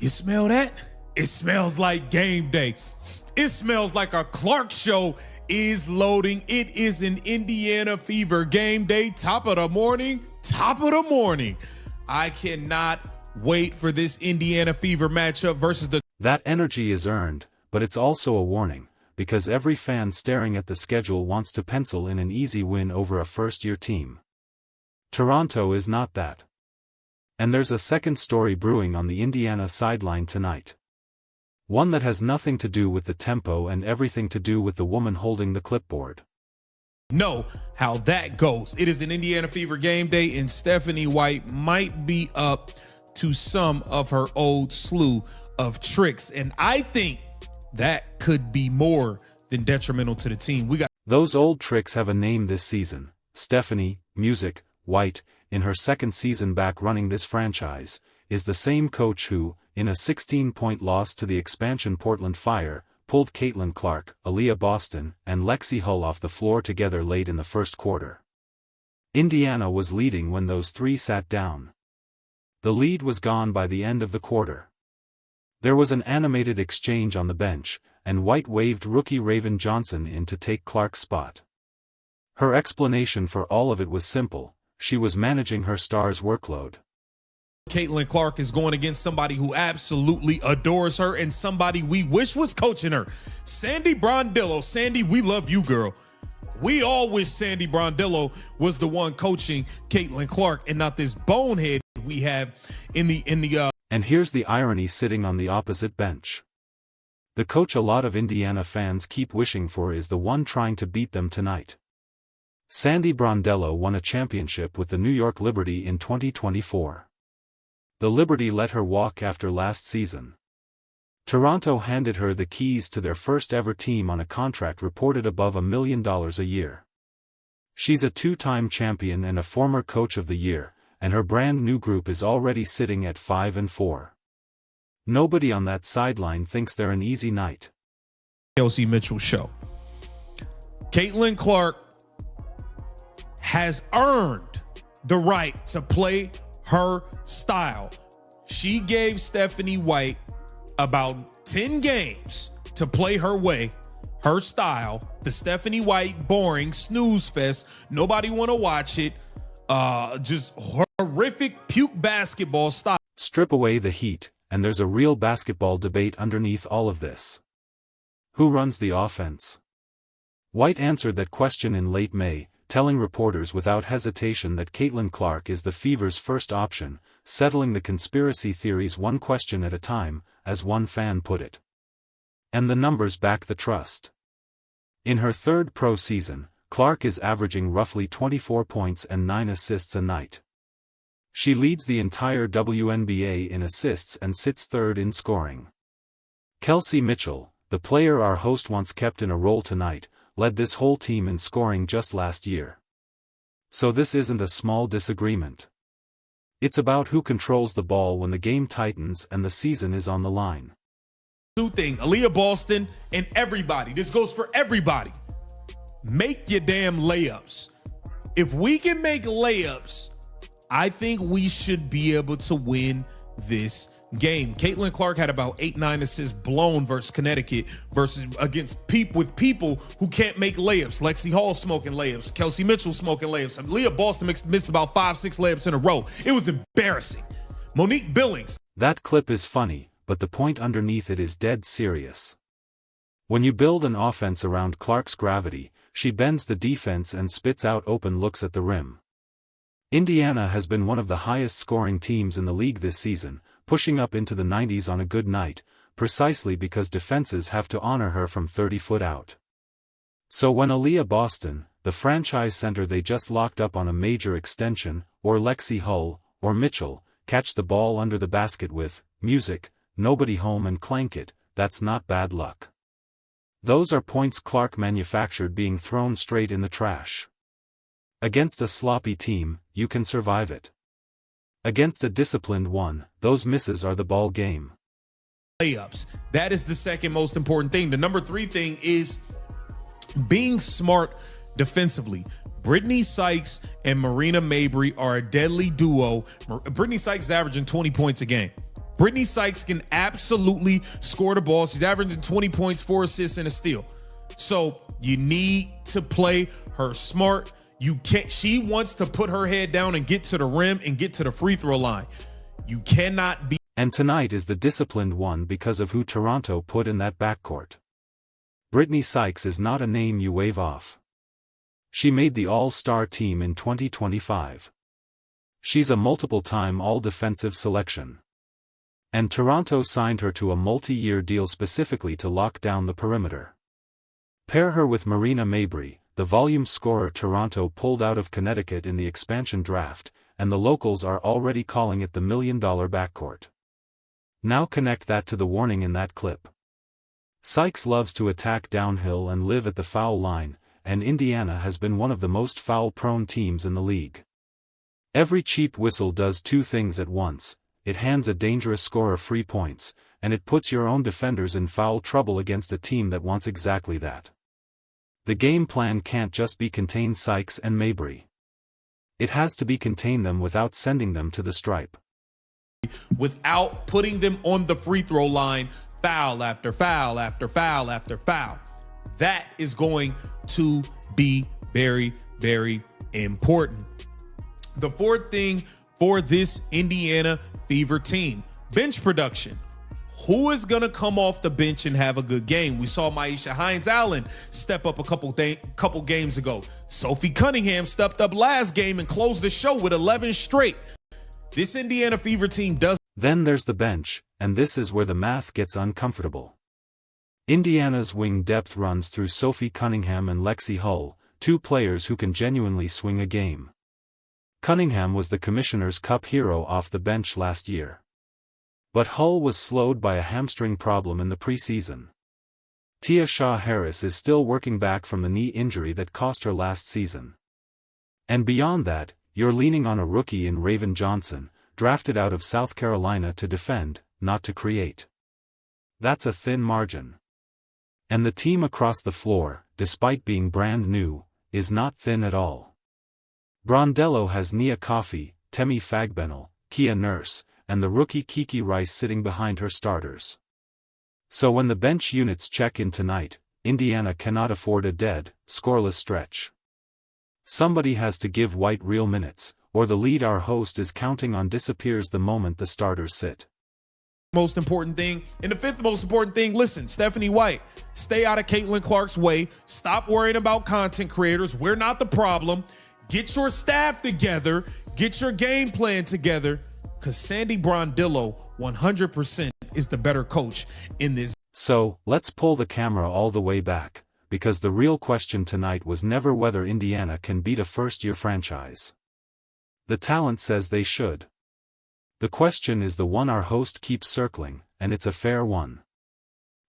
You smell that? It smells like game day. It smells like a Clark show is loading. It is an Indiana Fever game day. Top of the morning. I cannot wait for this Indiana Fever matchup versus the... That energy is earned, but it's also a warning, because every fan staring at the schedule wants to pencil in an easy win over a first-year team. Toronto is not that. And there's a second story brewing on the Indiana sideline tonight. One that has nothing to do with the tempo and everything to do with the woman holding the clipboard. Know how that goes. It is an Indiana Fever game day, and Stephanie White might be up to some of her old slew of tricks. And I think that could be more than detrimental to the team. Those old tricks have a name this season. Stephanie Music White, in her second season back running this franchise, is the same coach who, in a 16-point loss to the expansion Portland Fire, pulled Caitlin Clark, Aaliyah Boston, and Lexi Hull off the floor together late in the first quarter. Indiana was leading when those three sat down. The lead was gone by the end of the quarter. There was an animated exchange on the bench, and White waved rookie Raven Johnson in to take Clark's spot. Her explanation for all of it was simple: she was managing her star's workload. Caitlin Clark is going against somebody who absolutely adores her and somebody we wish was coaching her. Sandy Brondello. Sandy, we love you, girl. We all wish Sandy Brondello was the one coaching Caitlin Clark and not this bonehead we have in the And here's the irony sitting on the opposite bench. The coach a lot of Indiana fans keep wishing for is the one trying to beat them tonight. Sandy Brondello won a championship with the New York Liberty in 2024. The Liberty let her walk after last season. Toronto handed her the keys to their first-ever team on a contract reported above $1 million a year. She's a two-time champion and a former Coach of the Year, and her brand-new group is already sitting at 5-4. Nobody on that sideline thinks they're an easy night. Kelsey Mitchell show. Caitlin Clark has earned the right to play her style. She gave Stephanie White about 10 games to play her way, her style, the Stephanie White boring snooze fest. Nobody want to watch it. Just horrific puke basketball style. Strip away the heat, and there's a real basketball debate underneath all of this. Who runs the offense? White answered that question in late May, telling reporters without hesitation that Caitlin Clark is the Fever's first option, settling the conspiracy theories one question at a time, as one fan put it. And the numbers back the trust. In her third pro season, Clark is averaging roughly 24 points and 9 assists a night. She leads the entire WNBA in assists and sits third in scoring. Kelsey Mitchell, the player our host once kept in a role tonight, led this whole team in scoring just last year. So this isn't a small disagreement. It's about who controls the ball when the game tightens and the season is on the line. New thing, Aaliyah Boston and everybody. This goes for everybody. Make your damn layups. If we can make layups, I think we should be able to win this game. Caitlin Clark had about 8-9 assists blown versus Connecticut against people who can't make layups. Lexi Hall smoking layups. Kelsey Mitchell smoking layups. Leah Boston missed about 5-6 layups in a row. It was embarrassing. Monique Billings. That clip is funny, but the point underneath it is dead serious. When you build an offense around Clark's gravity, she bends the defense and spits out open looks at the rim. Indiana has been one of the highest scoring teams in the league this season, pushing up into the 90s on a good night, precisely because defenses have to honor her from 30 foot out. So when Aaliyah Boston, the franchise center they just locked up on a major extension, or Lexi Hull, or Mitchell, catch the ball under the basket with music, nobody home and clank it, that's not bad luck. Those are points Clark manufactured being thrown straight in the trash. Against a sloppy team, you can survive it. Against a disciplined one, those misses are the ball game. Layups. That is the second most important thing. The number 3 thing is being smart defensively. Brittany Sykes and Marina Mabrey are a deadly duo. Brittany Sykes is averaging 20 points a game. Brittany Sykes can absolutely score the ball. She's averaging 20 points, 4 assists, and a steal. So you need to play her smart. She wants to put her head down and get to the rim and get to the free throw line. You cannot be. And tonight is the disciplined one because of who Toronto put in that backcourt. Brittany Sykes is not a name you wave off. She made the All-Star team in 2025. She's a multiple-time All-Defensive selection. And Toronto signed her to a multi-year deal specifically to lock down the perimeter. Pair her with Marina Mabrey, the volume scorer Toronto pulled out of Connecticut in the expansion draft, and the locals are already calling it the $1 million backcourt. Now connect that to the warning in that clip. Sykes loves to attack downhill and live at the foul line, and Indiana has been one of the most foul-prone teams in the league. Every cheap whistle does two things at once: it hands a dangerous scorer free points, and it puts your own defenders in foul trouble against a team that wants exactly that. The game plan can't just be contain Sykes and Mabrey. It has to be contain them without sending them to the stripe. Without putting them on the free throw line, foul after foul after foul after foul. That is going to be very, very important. The fourth thing for this Indiana Fever team, bench production. Who is going to come off the bench and have a good game? We saw Maisha Hines-Allen step up a couple games ago. Sophie Cunningham stepped up last game and closed the show with 11 straight. This Indiana Fever team does. Then there's the bench, and this is where the math gets uncomfortable. Indiana's wing depth runs through Sophie Cunningham and Lexi Hull, two players who can genuinely swing a game. Cunningham was the Commissioner's Cup hero off the bench last year. But Hull was slowed by a hamstring problem in the preseason. Tia Shaw-Harris is still working back from the knee injury that cost her last season. And beyond that, you're leaning on a rookie in Raven Johnson, drafted out of South Carolina to defend, not to create. That's a thin margin. And the team across the floor, despite being brand new, is not thin at all. Brondello has Nia Coffey, Temi Fagbenel, Kia Nurse, and the rookie Kiki Rice sitting behind her starters. So when the bench units check in tonight, Indiana cannot afford a dead, scoreless stretch. Somebody has to give White real minutes, or the lead our host is counting on disappears the moment the starters sit. Most important thing, and the fifth most important thing, listen, Stephanie White, stay out of Caitlin Clark's way. Stop worrying about content creators. We're not the problem. Get your staff together. Get your game plan together. Because Sandy Brondello 100% is the better coach in this. So, let's pull the camera all the way back, because the real question tonight was never whether Indiana can beat a first-year franchise. The talent says they should. The question is the one our host keeps circling, and it's a fair one.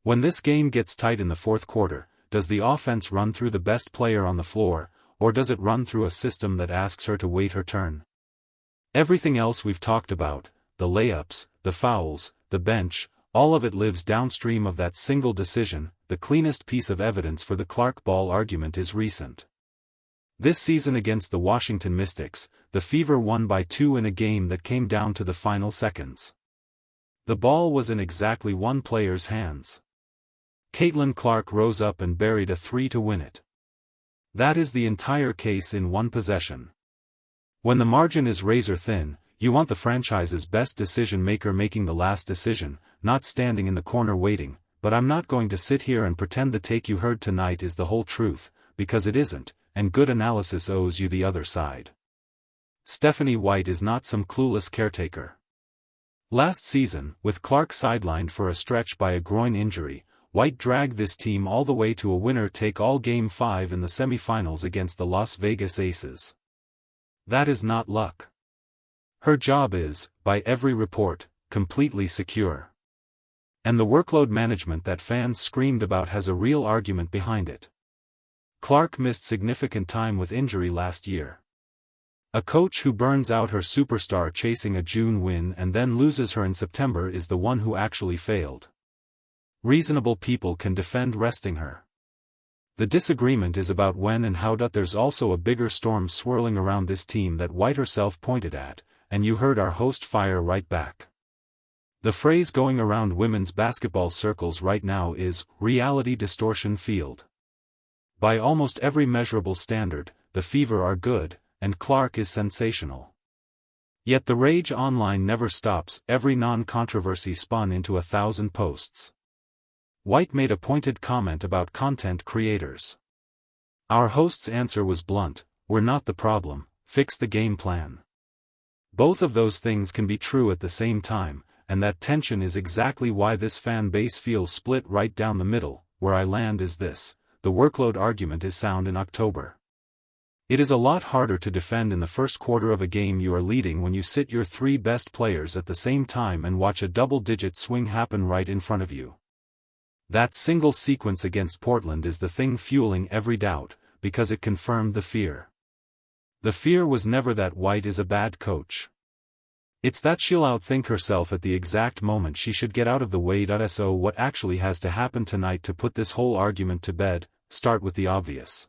When this game gets tight in the fourth quarter, does the offense run through the best player on the floor, or does it run through a system that asks her to wait her turn? Everything else we've talked about, the layups, the fouls, the bench, all of it lives downstream of that single decision. The cleanest piece of evidence for the Clark ball argument is recent. This season against the Washington Mystics, the Fever won by 2 in a game that came down to the final seconds. The ball was in exactly one player's hands. Caitlin Clark rose up and buried a 3 to win it. That is the entire case in one possession. When the margin is razor thin, you want the franchise's best decision maker making the last decision, not standing in the corner waiting. But I'm not going to sit here and pretend the take you heard tonight is the whole truth, because it isn't, and good analysis owes you the other side. Stephanie White is not some clueless caretaker. Last season, with Clark sidelined for a stretch by a groin injury, White dragged this team all the way to a winner-take-all Game 5 in the semifinals against the Las Vegas Aces. That is not luck. Her job is, by every report, completely secure. And the workload management that fans screamed about has a real argument behind it. Clark missed significant time with injury last year. A coach who burns out her superstar chasing a June win and then loses her in September is the one who actually failed. Reasonable people can defend resting her. The disagreement is about when and how. There's also a bigger storm swirling around this team that White herself pointed at, and you heard our host fire right back. The phrase going around women's basketball circles right now is reality distortion field. By almost every measurable standard, the Fever are good, and Clark is sensational. Yet the rage online never stops, every non-controversy spun into 1,000 posts. White made a pointed comment about content creators. Our host's answer was blunt: we're not the problem, fix the game plan. Both of those things can be true at the same time, and that tension is exactly why this fan base feels split right down the middle. Where I land is this: the workload argument is sound in October. It is a lot harder to defend in the first quarter of a game you are leading when you sit your 3 best players at the same time and watch a double-digit swing happen right in front of you. That single sequence against Portland is the thing fueling every doubt, because it confirmed the fear. The fear was never that White is a bad coach. It's that she'll outthink herself at the exact moment she should get out of the way. So what actually has to happen tonight to put this whole argument to bed? Start with the obvious.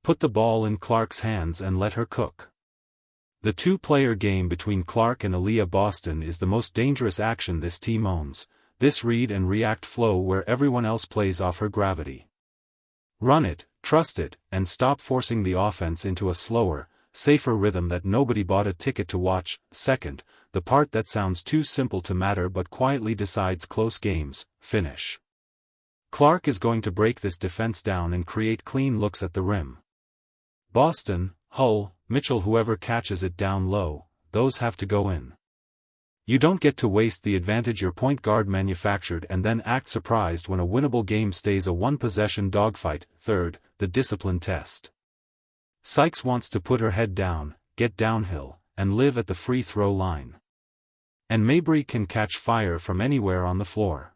Put the ball in Clark's hands and let her cook. The 2-player game between Clark and Aaliyah Boston is the most dangerous action this team owns, this read and react flow where everyone else plays off her gravity. Run it, trust it, and stop forcing the offense into a slower, safer rhythm that nobody bought a ticket to watch. Second, the part that sounds too simple to matter but quietly decides close games: finish. Clark is going to break this defense down and create clean looks at the rim. Boston, Hull, Mitchell, whoever catches it down low, those have to go in. You don't get to waste the advantage your point guard manufactured and then act surprised when a winnable game stays a one-possession dogfight. Third, the discipline test. Sykes wants to put her head down, get downhill, and live at the free throw line. And Mabry can catch fire from anywhere on the floor.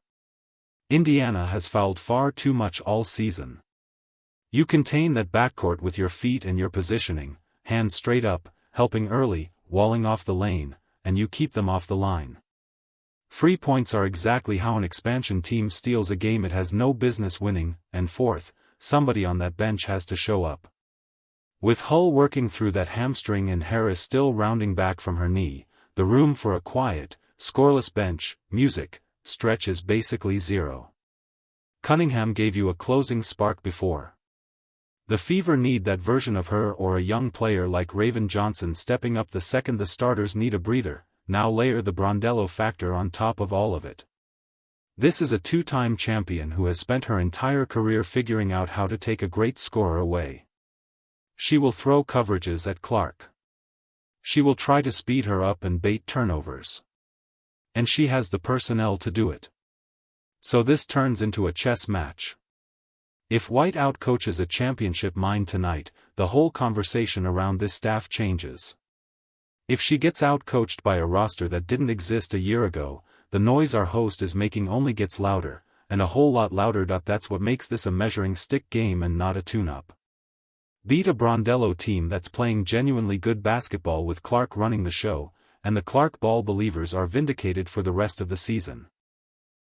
Indiana has fouled far too much all season. You contain that backcourt with your feet and your positioning, hands straight up, helping early, walling off the lane, and you keep them off the line. Free points are exactly how an expansion team steals a game it has no business winning. And fourth, somebody on that bench has to show up. With Hull working through that hamstring and Harris still rounding back from her knee, the room for a quiet, scoreless bench, music, stretch is basically zero. Cunningham gave you a closing spark before. The Fever need that version of her or a young player like Raven Johnson stepping up the second the starters need a breather. Now layer the Brondello factor on top of all of it. This is a 2-time champion who has spent her entire career figuring out how to take a great scorer away. She will throw coverages at Clark. She will try to speed her up and bait turnovers. And she has the personnel to do it. So this turns into a chess match. If White outcoaches a championship mind tonight, the whole conversation around this staff changes. If she gets outcoached by a roster that didn't exist a year ago, the noise our host is making only gets louder, and a whole lot louder. That's what makes this a measuring stick game and not a tune-up. Beat a Brondello team that's playing genuinely good basketball with Clark running the show, and the Clark ball believers are vindicated for the rest of the season.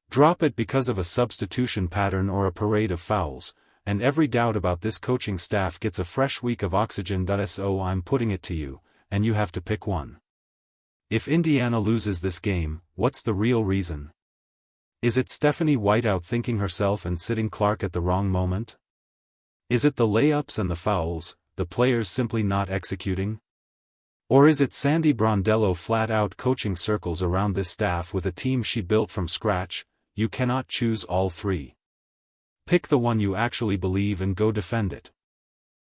Drop it because of a substitution pattern or a parade of fouls, and every doubt about this coaching staff gets a fresh week of oxygen. So I'm putting it to you, and you have to pick one. If Indiana loses this game, what's the real reason? Is it Stephanie White outthinking herself and sitting Clark at the wrong moment? Is it the layups and the fouls, the players simply not executing? Or is it Sandy Brondello flat out coaching circles around this staff with a team she built from scratch? You cannot choose all three. Pick the one you actually believe and go defend it.